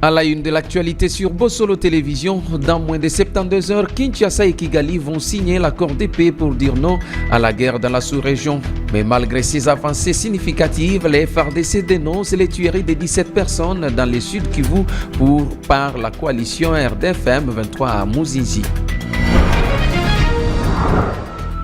À la une de l'actualité sur Bossolo Télévision, dans moins de 72 heures, Kinshasa et Kigali vont signer l'accord de paix pour dire non à la guerre dans la sous-région. Mais malgré ces avancées significatives, les FARDC dénoncent les tueries de 17 personnes dans le sud Kivu par la coalition RDFM 23 à Mouzizi.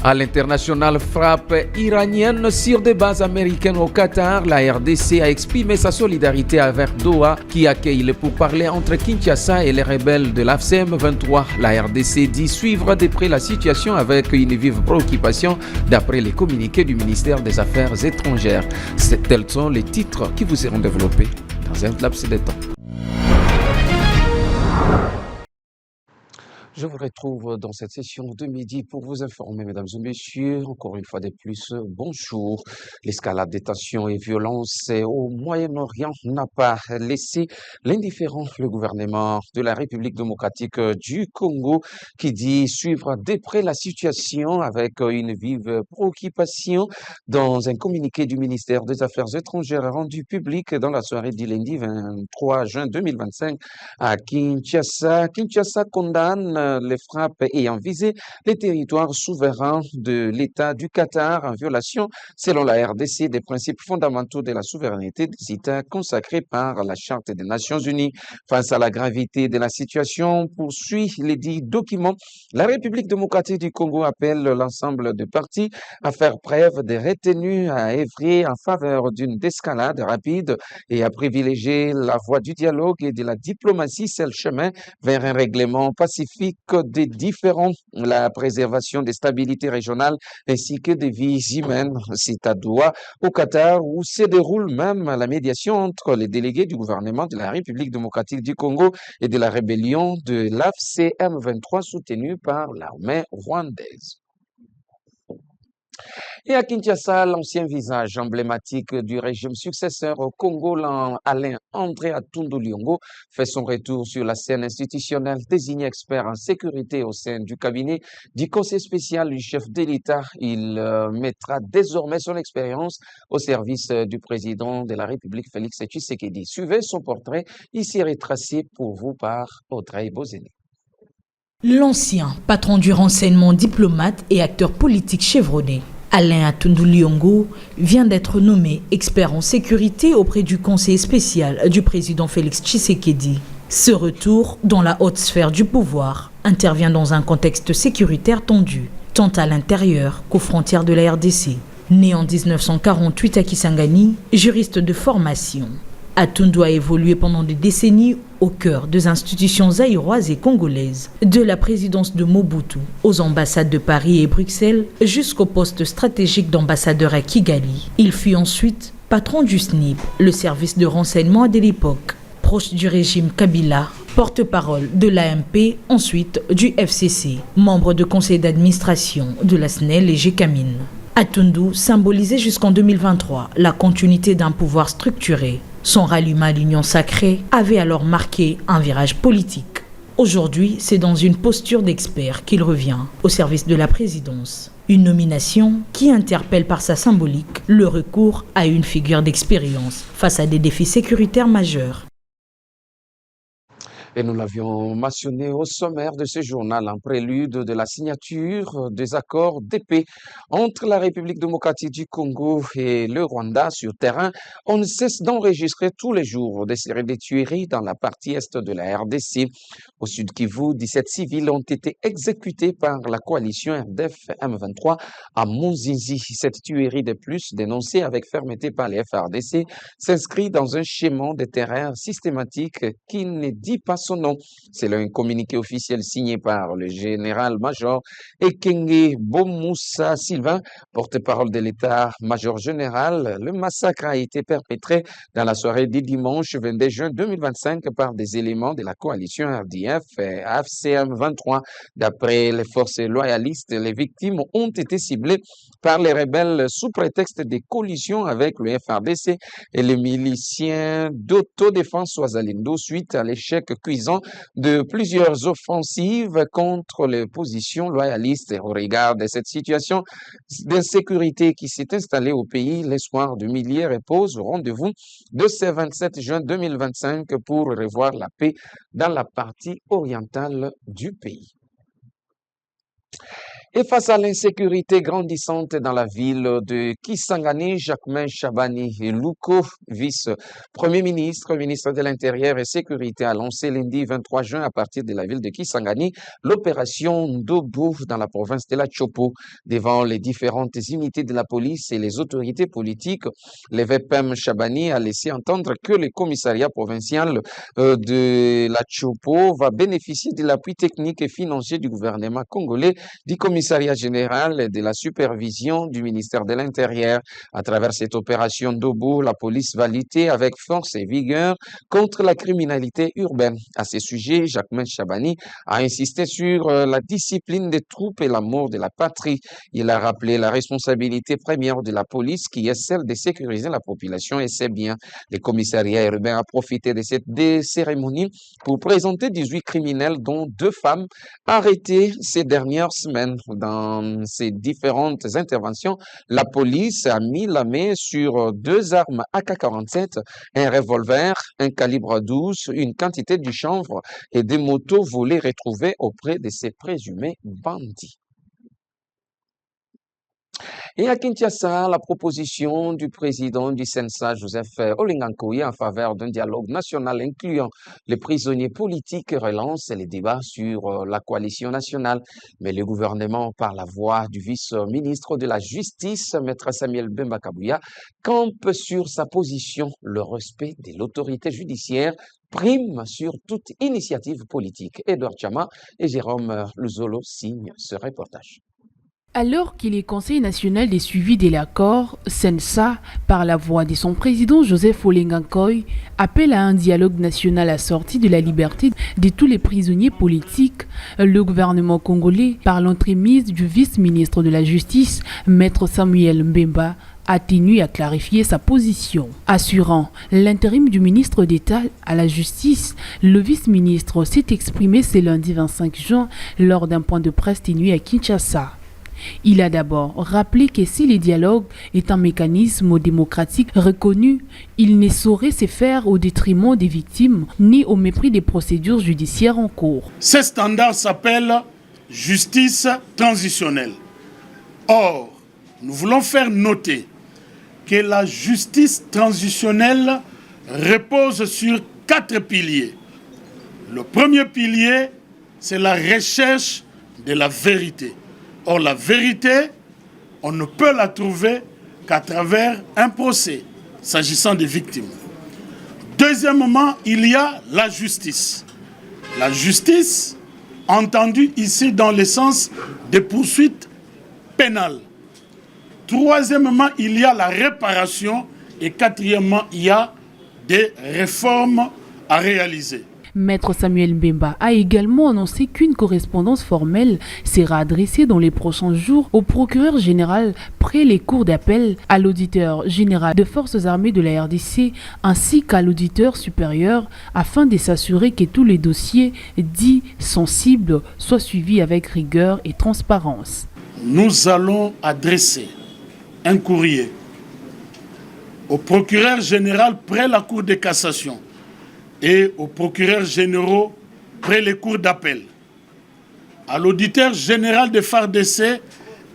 À l'international, frappe iranienne sur des bases américaines au Qatar, la RDC a exprimé sa solidarité avec Doha qui accueille les pourparlers entre Kinshasa et les rebelles de l'AFCM 23. La RDC dit suivre de près la situation avec une vive préoccupation d'après les communiqués du ministère des Affaires étrangères. Tels sont les titres qui vous seront développés dans un laps de temps. Je vous retrouve dans cette session de midi pour vous informer, mesdames et messieurs, encore une fois de plus, bonjour. L'escalade des tensions et violences au Moyen-Orient n'a pas laissé l'indifférent le gouvernement de la République démocratique du Congo qui dit suivre de près la situation avec une vive préoccupation dans un communiqué du ministère des Affaires étrangères rendu public dans la soirée du lundi 23 juin 2025 à Kinshasa. Kinshasa condamne les frappes ayant visé les territoires souverains de l'État du Qatar en violation, selon la RDC, des principes fondamentaux de la souveraineté des États consacrés par la Charte des Nations Unies. Face à la gravité de la situation, poursuit les dits documents, la République démocratique du Congo appelle l'ensemble des partis à faire preuve de retenue, à œuvrer en faveur d'une escalade rapide et à privilégier la voie du dialogue et de la diplomatie, seul chemin vers un règlement pacifique des différends, la préservation des stabilités régionales ainsi que des vies humaines. C'est à Doha, au Qatar, où se déroule même la médiation entre les délégués du gouvernement de la République démocratique du Congo et de la rébellion de l'AFCM 23 soutenue par l'armée rwandaise. Et à Kinshasa, l'ancien visage emblématique du régime successeur au Congo, Alain-André Atundu Liongo, fait son retour sur la scène institutionnelle, désigné expert en sécurité au sein du cabinet du conseil spécial du chef de l'État. Il mettra désormais son expérience au service du président de la République, Félix Tshisekedi. Suivez son portrait, ici retracé pour vous par Audrey Bozeni. L'ancien patron du renseignement, diplomate et acteur politique chevronné, Alain Atundu Liongo, vient d'être nommé expert en sécurité auprès du conseiller spécial du président Félix Tshisekedi. Ce retour dans la haute sphère du pouvoir intervient dans un contexte sécuritaire tendu, tant à l'intérieur qu'aux frontières de la RDC. Né en 1948 à Kisangani, juriste de formation, Atundu a évolué pendant des décennies au cœur des institutions zaïroises et congolaises, de la présidence de Mobutu aux ambassades de Paris et Bruxelles jusqu'au poste stratégique d'ambassadeur à Kigali. Il fut ensuite patron du SNIP, le service de renseignement de l'époque, proche du régime Kabila, porte-parole de l'AMP, ensuite du FCC, membre de conseil d'administration de la SNEL et GECAMINE. Atundu symbolisait jusqu'en 2023 la continuité d'un pouvoir structuré. Son ralliement à l'Union sacrée avait alors marqué un virage politique. Aujourd'hui, c'est dans une posture d'expert qu'il revient au service de la présidence. Une nomination qui interpelle par sa symbolique le recours à une figure d'expérience face à des défis sécuritaires majeurs. Et nous l'avions mentionné au sommaire de ce journal, en prélude de la signature des accords de paix entre la République démocratique du Congo et le Rwanda sur terrain. On ne cesse d'enregistrer tous les jours des séries de tueries dans la partie est de la RDC. Au sud Kivu, 17 civils ont été exécutés par la coalition RDF M23 à Monzizi. Cette tuerie de plus, dénoncée avec fermeté par les FARDC, s'inscrit dans un schéma de terreur systématique qui ne dit pas son nom. C'est là un communiqué officiel signé par le général-major Ekenge Bomoussa Sylvain, porte-parole de l'État-major général. Le massacre a été perpétré dans la soirée du dimanche 22 juin 2025 par des éléments de la coalition RDF et AFCM 23. D'après les forces loyalistes, les victimes ont été ciblées par les rebelles sous prétexte des collisions avec le FARDC et les miliciens d'autodéfense Ouazalendo suite à l'échec s'excusant de plusieurs offensives contre les positions loyalistes. Et au regard de cette situation d'insécurité qui s'est installée au pays, l'espoir de milliers repose au rendez-vous de ce 27 juin 2025 pour revoir la paix dans la partie orientale du pays. Et face à l'insécurité grandissante dans la ville de Kisangani, Jacquemain Chabani Louko, vice-premier ministre, ministre de l'Intérieur et Sécurité, a lancé lundi 23 juin à partir de la ville de Kisangani l'opération Ndobo dans la province de la Chopo. Devant les différentes unités de la police et les autorités politiques, le VPM Chabani a laissé entendre que le commissariat provincial de la Chopo va bénéficier de l'appui technique et financier du gouvernement congolais, du commissariat général et de la supervision du ministère de l'Intérieur. À travers cette opération Ndobo, la police va lutter avec force et vigueur contre la criminalité urbaine. À ce sujet, Jacquemain Chabani a insisté sur la discipline des troupes et l'amour de la patrie. Il a rappelé la responsabilité première de la police qui est celle de sécuriser la population et ses biens. Le commissariat urbain a profité de cette cérémonie pour présenter 18 criminels, dont 2 femmes arrêtées ces dernières semaines. Dans ces différentes interventions, la police a mis la main sur 2 armes AK-47, un revolver, un calibre 12, une quantité de chanvre et des motos volées retrouvées auprès de ces présumés bandits. Et à Kinshasa, la proposition du président du CENSA, Joseph Olenga Nkoy, en faveur d'un dialogue national incluant les prisonniers politiques relance les débats sur la coalition nationale. Mais le gouvernement, par la voix du vice-ministre de la Justice, Maître Samuel Bemba Kabouya, campe sur sa position. Le respect de l'autorité judiciaire prime sur toute initiative politique. Edouard Chama et Jérôme Luzolo signent ce reportage. Alors qu'il est Conseil national des suivis de l'accord, CENSA, par la voix de son président Joseph Olenga Nkoy, appelle à un dialogue national assorti de la liberté de tous les prisonniers politiques, le gouvernement congolais, par l'entremise du vice-ministre de la Justice, Maître Samuel Mbemba, a tenu à clarifier sa position. Assurant l'intérim du ministre d'État à la Justice, le vice-ministre s'est exprimé ce lundi 25 juin lors d'un point de presse tenu à Kinshasa. Il a d'abord rappelé que si le dialogue est un mécanisme démocratique reconnu, il ne saurait se faire au détriment des victimes ni au mépris des procédures judiciaires en cours. Ce standard s'appelle justice transitionnelle. Or, nous voulons faire noter que la justice transitionnelle repose sur 4 piliers. Le premier pilier, c'est la recherche de la vérité. Or, la vérité, on ne peut la trouver qu'à travers un procès, s'agissant des victimes. Deuxièmement, il y a la justice. La justice, entendue ici dans le sens des poursuites pénales. Troisièmement, il y a la réparation. Et quatrièmement, il y a des réformes à réaliser. Maître Samuel Mbemba a également annoncé qu'une correspondance formelle sera adressée dans les prochains jours au procureur général près les cours d'appel, à l'auditeur général des forces armées de la RDC ainsi qu'à l'auditeur supérieur afin de s'assurer que tous les dossiers dits sensibles soient suivis avec rigueur et transparence. Nous allons adresser un courrier au procureur général près la cour de cassation et aux procureurs généraux près les cours d'appel, à l'auditeur général de FARDC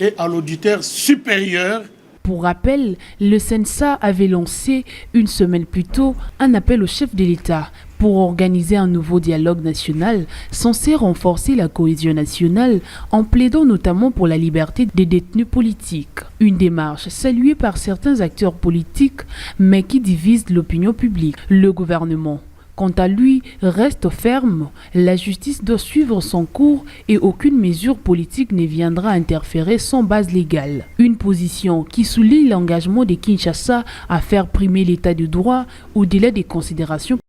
et à l'auditeur supérieur. Pour rappel, le CENSA avait lancé une semaine plus tôt un appel au chef de l'État pour organiser un nouveau dialogue national censé renforcer la cohésion nationale en plaidant notamment pour la liberté des détenus politiques. Une démarche saluée par certains acteurs politiques mais qui divise l'opinion publique. Le gouvernement, quant à lui, reste ferme. La justice doit suivre son cours et aucune mesure politique ne viendra interférer sans base légale. Une position qui souligne l'engagement de Kinshasa à faire primer l'état de droit au-delà des considérations.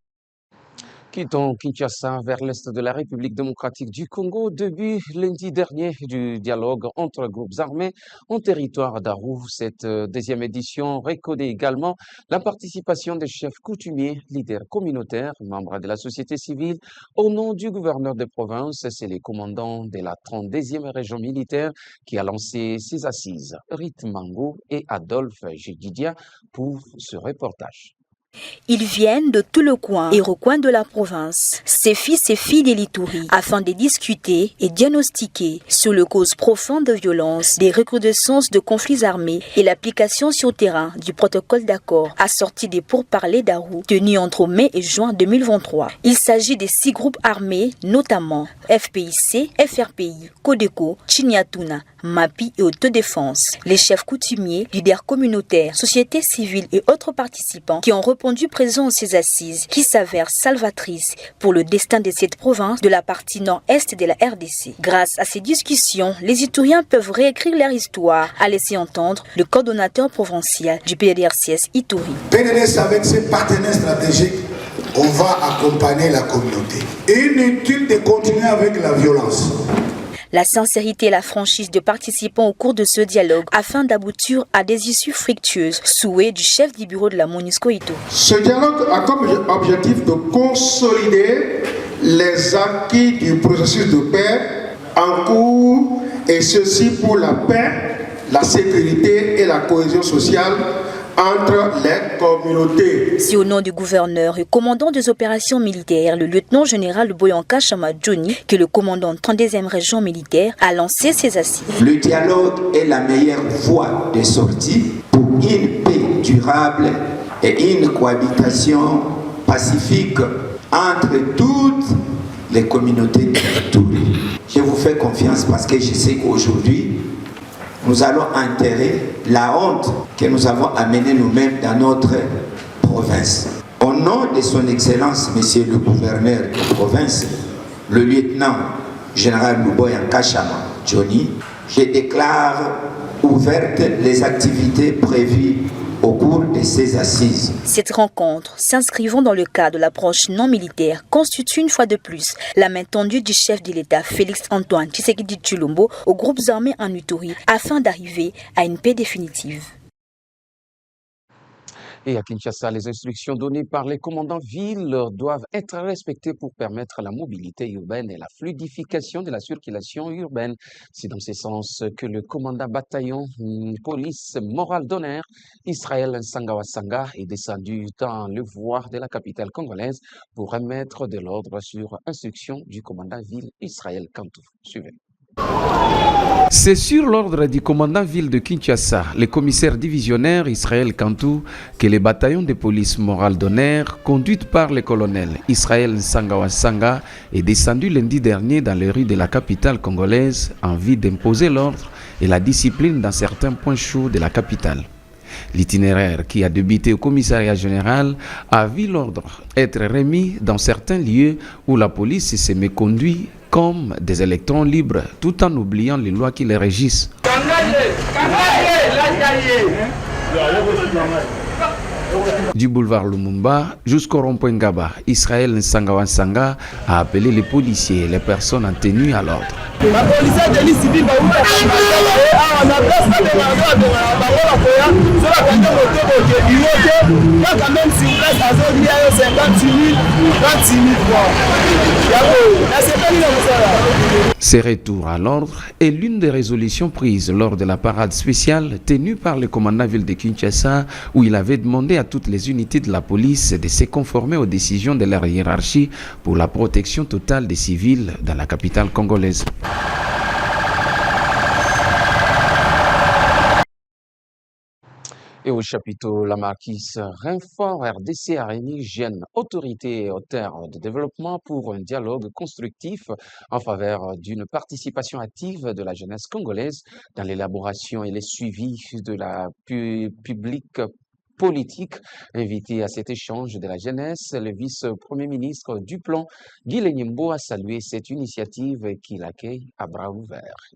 Quittons Kinshasa vers l'est de la République démocratique du Congo. Début lundi dernier du dialogue entre groupes armés en territoire d'Arou. Cette deuxième édition reconnaît également la participation des chefs coutumiers, leaders communautaires, membres de la société civile. Au nom du gouverneur de province, c'est les commandants de la 32e région militaire qui a lancé ses assises. Rite Mango et Adolphe Jididia pour ce reportage. Ils viennent de tout le coin et recoin de la province, ces fils et filles des Litouris, afin de discuter et diagnostiquer sur les causes profondes de violence, des recrudescences de conflits armés et l'application sur terrain du protocole d'accord assorti des pourparlers d'Arou tenus entre mai et juin 2023. Il s'agit des 6 groupes armés, notamment FPIC, FRPI, Codeco, Chinyatuna, MAPI et Autodéfense. Les chefs coutumiers, leaders communautaires, sociétés civiles et autres participants qui ont répondu présents à ces assises qui s'avèrent salvatrices pour le destin de cette province de la partie nord-est de la RDC. Grâce à ces discussions, les Ituriens peuvent réécrire leur histoire, a laissé entendre le coordonnateur provincial du PDRCS Ituri. PDRCS avec ses partenaires stratégiques, on va accompagner la communauté. Inutile de continuer avec la violence. La sincérité et la franchise de participants au cours de ce dialogue afin d'aboutir à des issues fructueuses, souhait du chef du bureau de la MONUSCO Ituri. Ce dialogue a comme objectif de consolider les acquis du processus de paix en cours, et ceci pour la paix, la sécurité et la cohésion sociale entre les communautés. C'est au nom du gouverneur et commandant des opérations militaires, le lieutenant-général Boyanka Chamadjoni, que le commandant 32e région militaire a lancé ses assises. Le dialogue est la meilleure voie de sortie pour une paix durable et une cohabitation pacifique entre toutes les communautés territoriales. Je vous fais confiance parce que je sais qu'aujourd'hui, nous allons enterrer la honte que nous avons amenée nous-mêmes dans notre province. Au nom de son Excellence, Monsieur le gouverneur de province, le lieutenant-général Boyanka Chamadjoni, je déclare ouvertes les activités prévues au cours de ces assises. Cette rencontre, s'inscrivant dans le cadre de l'approche non militaire, constitue une fois de plus la main tendue du chef de l'État Félix-Antoine Tshisekedi Tshilombo aux groupes armés en Ituri afin d'arriver à une paix définitive. Et à Kinshasa, les instructions données par les commandants villes doivent être respectées pour permettre la mobilité urbaine et la fluidification de la circulation urbaine. C'est dans ce sens que le commandant bataillon police morale d'honneur, Israël Nsanga est descendu dans le voir de la capitale congolaise pour remettre de l'ordre sur instruction du commandant ville Israël Kantou. Suivez. C'est sur l'ordre du commandant ville de Kinshasa, le commissaire divisionnaire Israël Kantou, que le bataillon de police morale d'honneur, conduite par le colonel Israël Nsanga, est descendu lundi dernier dans les rues de la capitale congolaise en vue d'imposer l'ordre et la discipline dans certains points chauds de la capitale. L'itinéraire qui a débuté au commissariat général a vu l'ordre être remis dans certains lieux où la police se méconduit comme des électrons libres, tout en oubliant les lois qui les régissent. Du boulevard Lumumba jusqu'au rond-point Ngaba, Israël Nsanga a appelé les policiers et les personnes en tenue à l'ordre. Ce retour à l'ordre est l'une des résolutions prises lors de la parade spéciale tenue par le commandant ville de Kinshasa, où il avait demandé à toutes les unités de la police de se conformer aux décisions de leur hiérarchie pour la protection totale des civils dans la capitale congolaise. Et au chapiteau, la marquise Renfort RDC a réuni jeunes autorités et auteurs de développement pour un dialogue constructif en faveur d'une participation active de la jeunesse congolaise dans l'élaboration et le suivi de la publique politique. Invité à cet échange de la jeunesse, le vice-premier ministre du plan, Guy Lenyembo, a salué cette initiative qu'il accueille à bras ouverts.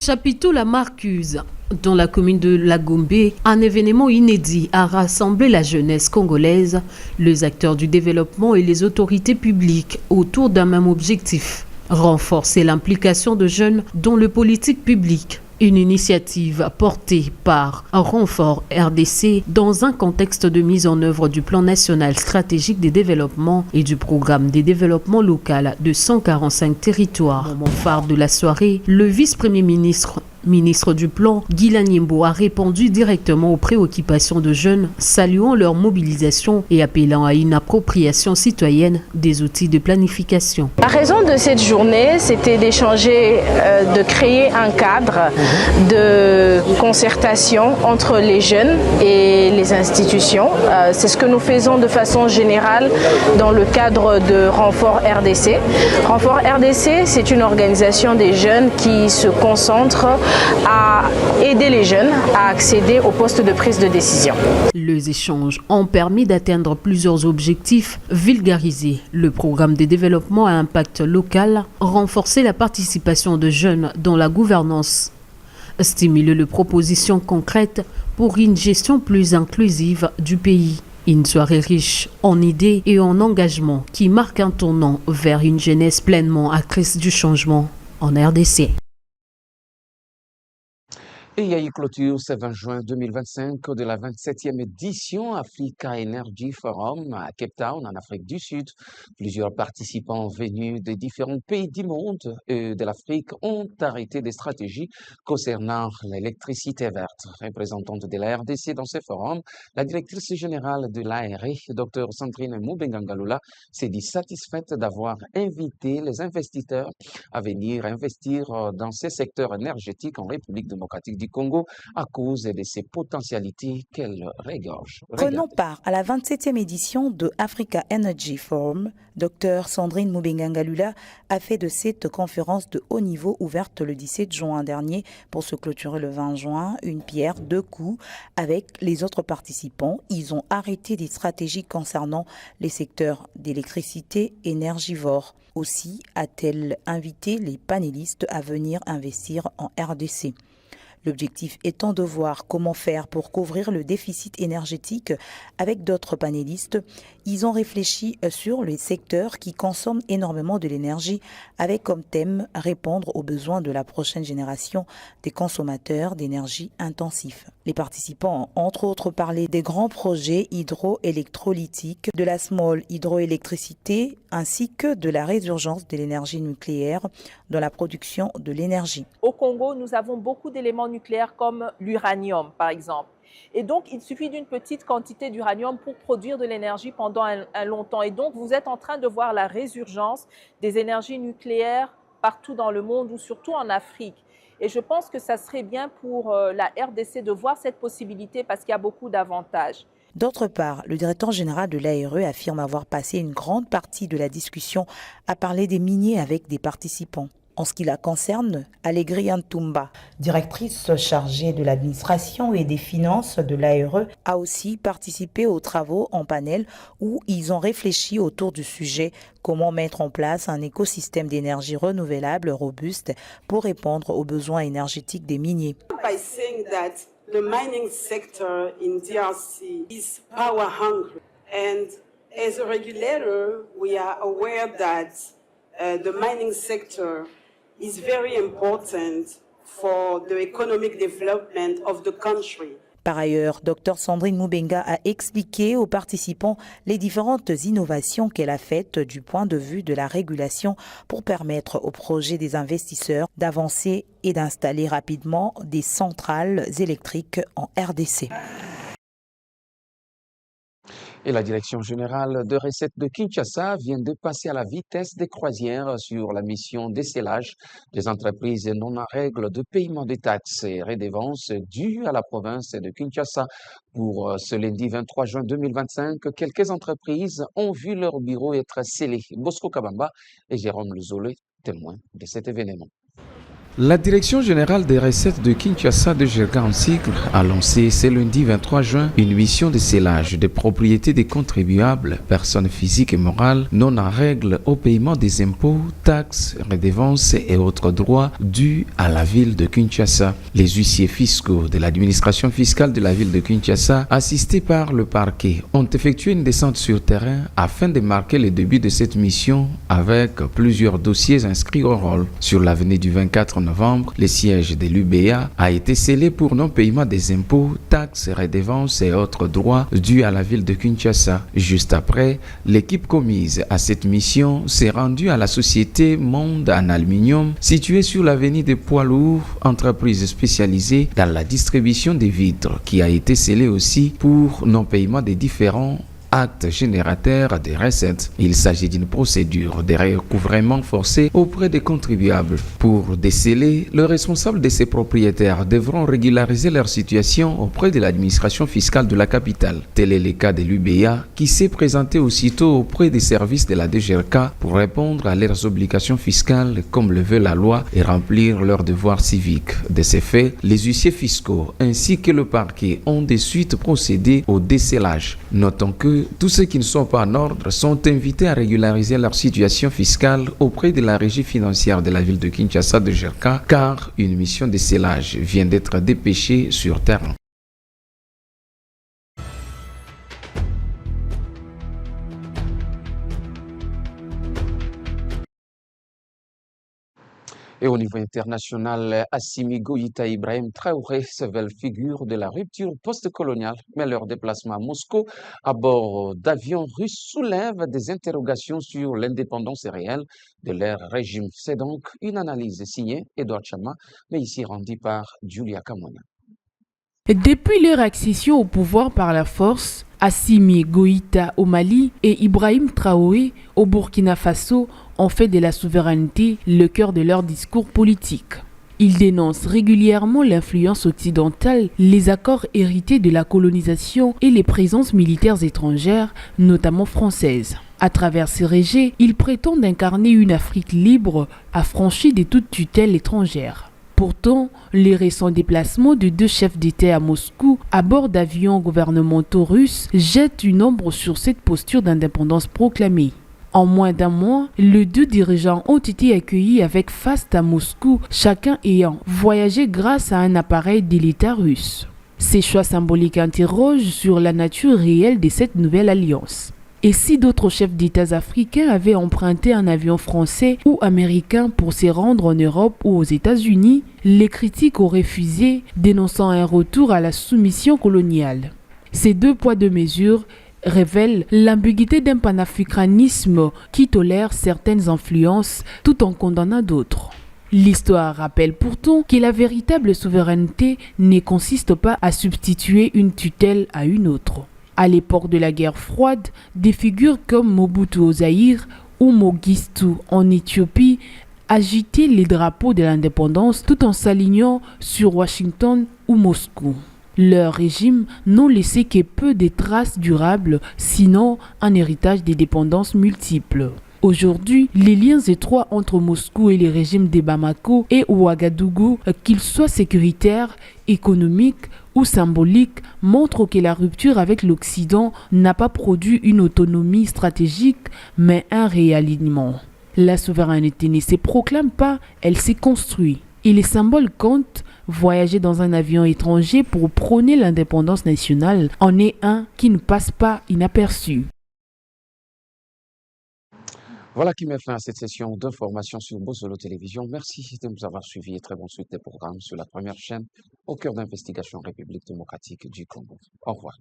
Chapiteau la Marcuse, dans la commune de Lagombe, un événement inédit a rassemblé la jeunesse congolaise, les acteurs du développement et les autorités publiques autour d'un même objectif: renforcer l'implication de jeunes dans le politique publique. Une initiative portée par Renfort RDC dans un contexte de mise en œuvre du plan national stratégique des développements et du programme des développements local de 145 territoires. Moment phare de la soirée, le vice-premier ministre du plan, Guy Lanyembo, a répondu directement aux préoccupations de jeunes, saluant leur mobilisation et appelant à une appropriation citoyenne des outils de planification. La raison de cette journée, c'était d'échanger, de créer un cadre de concertation entre les jeunes et les institutions. C'est ce que nous faisons de façon générale dans le cadre de Renfort RDC. Renfort RDC, c'est une organisation des jeunes qui se concentre à aider les jeunes à accéder aux postes de prise de décision. Les échanges ont permis d'atteindre plusieurs objectifs: vulgariser le programme de développement à impact local, renforcer la participation de jeunes dans la gouvernance, stimuler les propositions concrètes pour une gestion plus inclusive du pays. Une soirée riche en idées et en engagement qui marque un tournant vers une jeunesse pleinement actrice du changement en RDC. Et il y a eu clôture ce 20 juin 2025 de la 27e édition Africa Energy Forum à Cape Town, en Afrique du Sud. Plusieurs participants venus de différents pays du monde et de l'Afrique ont arrêté des stratégies concernant l'électricité verte. Représentante de la RDC dans ce forum, la directrice générale de l'ARE, Dr Sandrine Mubengangalula, s'est dit satisfaite d'avoir invité les investisseurs à venir investir dans ces secteurs énergétiques en République démocratique du Congo à cause de ses potentialités qu'elle regorge. Prenons part à la 27e édition de Africa Energy Forum. Dr Sandrine Mubengangalula a fait de cette conférence de haut niveau ouverte le 17 juin dernier pour se clôturer le 20 juin une pierre deux coups avec les autres participants. Ils ont arrêté des stratégies concernant les secteurs d'électricité énergivore. Aussi a-t-elle invité les panélistes à venir investir en RDC. L'objectif étant de voir comment faire pour couvrir le déficit énergétique avec d'autres panélistes. Ils ont réfléchi sur les secteurs qui consomment énormément de l'énergie avec comme thème répondre aux besoins de la prochaine génération des consommateurs d'énergie intensifs. Les participants ont entre autres parlé des grands projets hydroélectrolytiques, de la small hydroélectricité ainsi que de la résurgence de l'énergie nucléaire dans la production de l'énergie. Au Congo, nous avons beaucoup d'éléments nucléaires comme l'uranium par exemple. Et donc, il suffit d'une petite quantité d'uranium pour produire de l'énergie pendant un long temps. Et donc, vous êtes en train de voir la résurgence des énergies nucléaires partout dans le monde ou surtout en Afrique. Et je pense que ça serait bien pour la RDC de voir cette possibilité parce qu'il y a beaucoup d'avantages. D'autre part, le directeur général de l'ARE affirme avoir passé une grande partie de la discussion à parler des miniers avec des participants. En ce qui la concerne, Allegri Ntumba, directrice chargée de l'administration et des finances de l'ARE, a aussi participé aux travaux en panel où ils ont réfléchi autour du sujet comment mettre en place un écosystème d'énergie renouvelable robuste pour répondre aux besoins énergétiques des miniers. The mining sector in DRC is power hungry, and as a regulator, we are aware that the mining sector is very important for the economic development of the country. Par ailleurs, Dr Sandrine Mubenga a expliqué aux participants les différentes innovations qu'elle a faites du point de vue de la régulation pour permettre aux projets des investisseurs d'avancer et d'installer rapidement des centrales électriques en RDC. Et la Direction générale de recettes de Kinshasa vient de passer à la vitesse des croisières sur la mission décelage des entreprises non en règle de paiement des taxes et redevances dues à la province de Kinshasa. Pour ce lundi 23 juin 2025, quelques entreprises ont vu leur bureau être scellé. Bosco Kabamba et Jérôme Luzole, témoins de cet événement. La Direction générale des recettes de Kinshasa de Gerga en cycle a lancé ce lundi 23 juin une mission de scellage des propriétés des contribuables, personnes physiques et morales, non en règle au paiement des impôts, taxes, redevances et autres droits dus à la ville de Kinshasa. Les huissiers fiscaux de l'administration fiscale de la ville de Kinshasa, assistés par le parquet, ont effectué une descente sur terrain afin de marquer le début de cette mission avec plusieurs dossiers inscrits au rôle. Sur l'avenue du 24 novembre, le siège de l'UBA a été scellé pour non-paiement des impôts, taxes, redevances et autres droits dus à la ville de Kinshasa. Juste après, l'équipe commise à cette mission s'est rendue à la société Monde en Aluminium, située sur l'avenue des Poids Lourds, entreprise spécialisée dans la distribution des vitres, qui a été scellée aussi pour non-paiement des différents acte générateur des recettes. Il s'agit d'une procédure de recouvrement forcé auprès des contribuables. Pour déceler, les responsables de ces propriétaires devront régulariser leur situation auprès de l'administration fiscale de la capitale. Tel est le cas de l'UBA qui s'est présenté aussitôt auprès des services de la DGRK pour répondre à leurs obligations fiscales comme le veut la loi et remplir leurs devoirs civiques. De ces faits, les huissiers fiscaux ainsi que le parquet ont de suite procédé au décelage. Notons que tous ceux qui ne sont pas en ordre sont invités à régulariser leur situation fiscale auprès de la régie financière de la ville de Kinshasa de Gerka, car une mission de scellage vient d'être dépêchée sur terrain. Et au niveau international, Assimi Goïta et Ibrahim Traoré se veulent figure de la rupture post-coloniale, mais leur déplacement à Moscou à bord d'avions russes soulève des interrogations sur l'indépendance réelle de leur régime. C'est donc une analyse signée Edouard Chama, mais ici rendue par Julia Kamona. Depuis leur accession au pouvoir par la force, Assimi Goïta au Mali et Ibrahim Traoré au Burkina Faso ont fait de la souveraineté le cœur de leur discours politique. Ils dénoncent régulièrement l'influence occidentale, les accords hérités de la colonisation et les présences militaires étrangères, notamment françaises. À travers ces régés, ils prétendent incarner une Afrique libre, affranchie de toute tutelle étrangère. Pourtant, les récents déplacements de deux chefs d'État à Moscou à bord d'avions gouvernementaux russes jettent une ombre sur cette posture d'indépendance proclamée. En moins d'un mois, les deux dirigeants ont été accueillis avec faste à Moscou, chacun ayant voyagé grâce à un appareil de l'État russe. Ces choix symboliques interrogent sur la nature réelle de cette nouvelle alliance. Et si d'autres chefs d'État africains avaient emprunté un avion français ou américain pour se rendre en Europe ou aux États-Unis, les critiques auraient fusé, dénonçant un retour à la soumission coloniale. Ces deux poids deux mesures révèlent l'ambiguïté d'un panafricanisme qui tolère certaines influences tout en condamnant d'autres. L'histoire rappelle pourtant que la véritable souveraineté ne consiste pas à substituer une tutelle à une autre. À l'époque de la guerre froide, des figures comme Mobutu au Zaïre ou Mengistu en Éthiopie agitaient les drapeaux de l'indépendance tout en s'alignant sur Washington ou Moscou. Leurs régimes n'ont laissé que peu de traces durables, sinon un héritage des dépendances multiples. Aujourd'hui, les liens étroits entre Moscou et les régimes de Bamako et Ouagadougou, qu'ils soient sécuritaires, économiques ou symboliques, montrent que la rupture avec l'Occident n'a pas produit une autonomie stratégique, mais un réalignement. La souveraineté ne se proclame pas, elle s'est construite. Et les symboles comptent. Voyager dans un avion étranger pour prôner l'indépendance nationale en est un qui ne passe pas inaperçu. Voilà qui met fin à cette session d'information sur Bozolo Télévision. Merci de nous avoir suivis et très bonne suite des programmes sur la première chaîne au cœur d'investigation République démocratique du Congo. Au revoir.